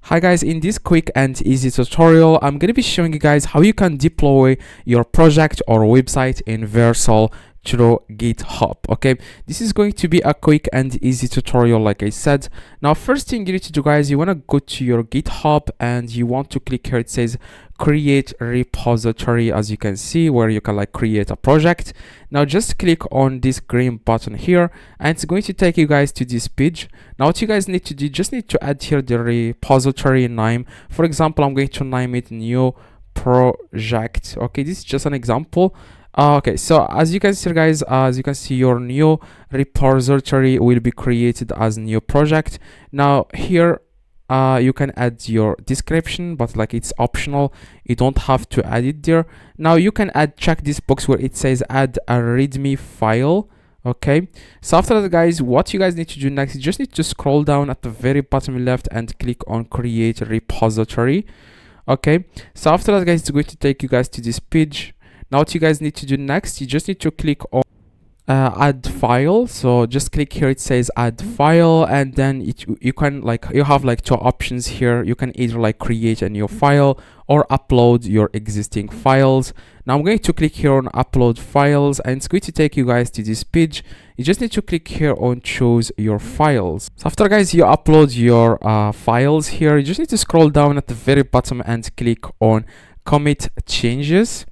Hi guys, in this quick and easy tutorial, I'm going to be showing you guys how you can deploy your project or website in Vercel through GitHub. Okay, this is going to be a quick and easy tutorial like I said. Now first thing you need to do guys, you want to go to your GitHub and you want to click here. It says create repository, as you can see, where you can like create a project. Now just click on this green button here and it's going to take you guys to this page. Now what you guys need to do, you just need to add here the repository name. For example, I'm going to name it new project. Okay, this is just an example. Okay, so as you can see guys, as you can see, your new repository will be created as new project. Now here you can add your description, but like it's optional, you don't have to add it there. Now you can check this box where it says add a readme file. Okay, so after that guys, what you guys need to do next, you just need to scroll down at the very bottom left and click on create repository. Okay, so after that guys, it's going to take you guys to this page. Now what you guys need to do next, you just need to click on add file. So just click here, it says add file, and then you can like, you have like two options here. You can either like create a new file or upload your existing files. Now I'm going to click here on upload files and it's going to take you guys to this page. You just need to click here on choose your files. So after guys you upload your files here, you just need to scroll down at the very bottom and click on commit changes.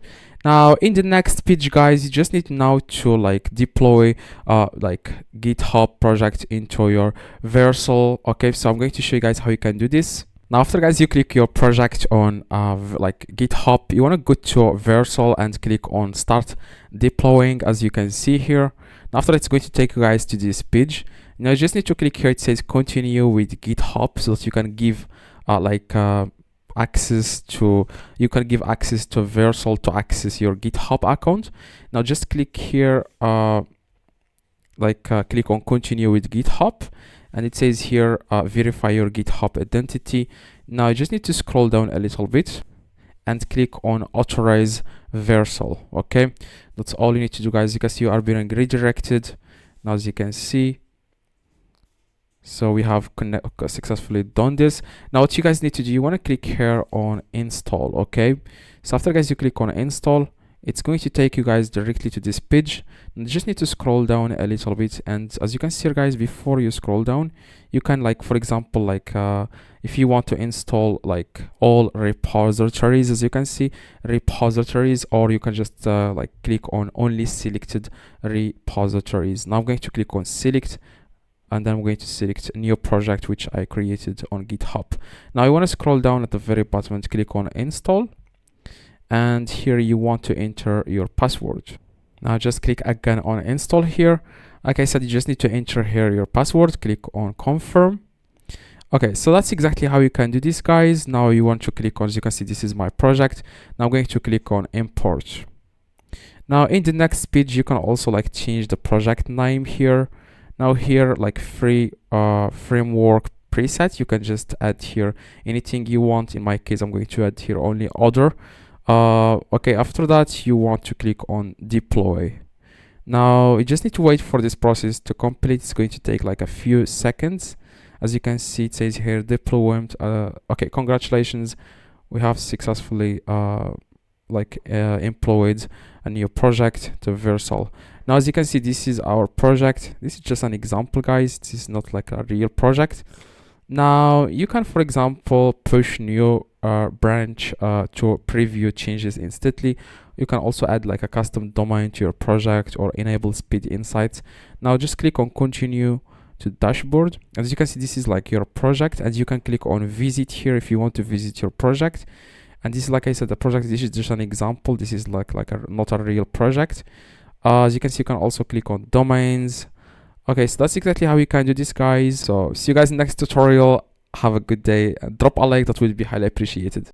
Now in the next page guys, you just need now to like deploy like GitHub project into your Vercel. Okay, so I'm going to show you guys how you can do this. Now after guys you click your project on like GitHub, you want to go to Vercel and click on start deploying, as you can see here. Now after it's going to take you guys to this page. Now you just need to click here, it says continue with GitHub, so that you can give access to, you can give access to Vercel to access your GitHub account. Now just click here click on continue with GitHub, and it says here verify your GitHub identity. Now you just need to scroll down a little bit and click on authorize Vercel. Okay, that's all you need to do guys, because you are being redirected. Now as you can see, so we have successfully done this. Now what you guys need to do, you want to click here on install. Okay, so after guys you click on install, it's going to take you guys directly to this page. You just need to scroll down a little bit, and as you can see guys, before you scroll down, you can like, for example, like if you want to install like all repositories, as you can see repositories, or you can just like click on only selected repositories. Now I'm going to click on select, and then I'm going to select a new project which I created on GitHub. Now I want to scroll down at the very bottom and click on install, and here you want to enter your password. Now just click again on install here. Like I said, you just need to enter here your password, click on confirm. Okay, so that's exactly how you can do this guys. Now you want to click on, as you can see, this is my project. Now I'm going to click on import. Now in the next page you can also like change the project name here. Now here, like free framework preset, you can just add here anything you want. In my case, I'm going to add here only other. Okay, after that you want to click on deploy. Now you just need to wait for this process to complete. It's going to take like a few seconds. As you can see, it says here deployment. Okay, congratulations, we have successfully employed a new project to Vercel. Now as you can see, this is our project. This is just an example guys, this is not like a real project. Now you can, for example, push new branch to preview changes instantly. You can also add like a custom domain to your project or enable speed insights. Now just click on continue to dashboard. As you can see, this is like your project, and you can click on visit here if you want to visit your project. And this is, like I said, the project, this is just an example. This is like not a real project. As you can see, you can also click on domains. Okay, so that's exactly how you can do this guys. So see you guys in the next tutorial. Have a good day. Drop a like, that would be highly appreciated.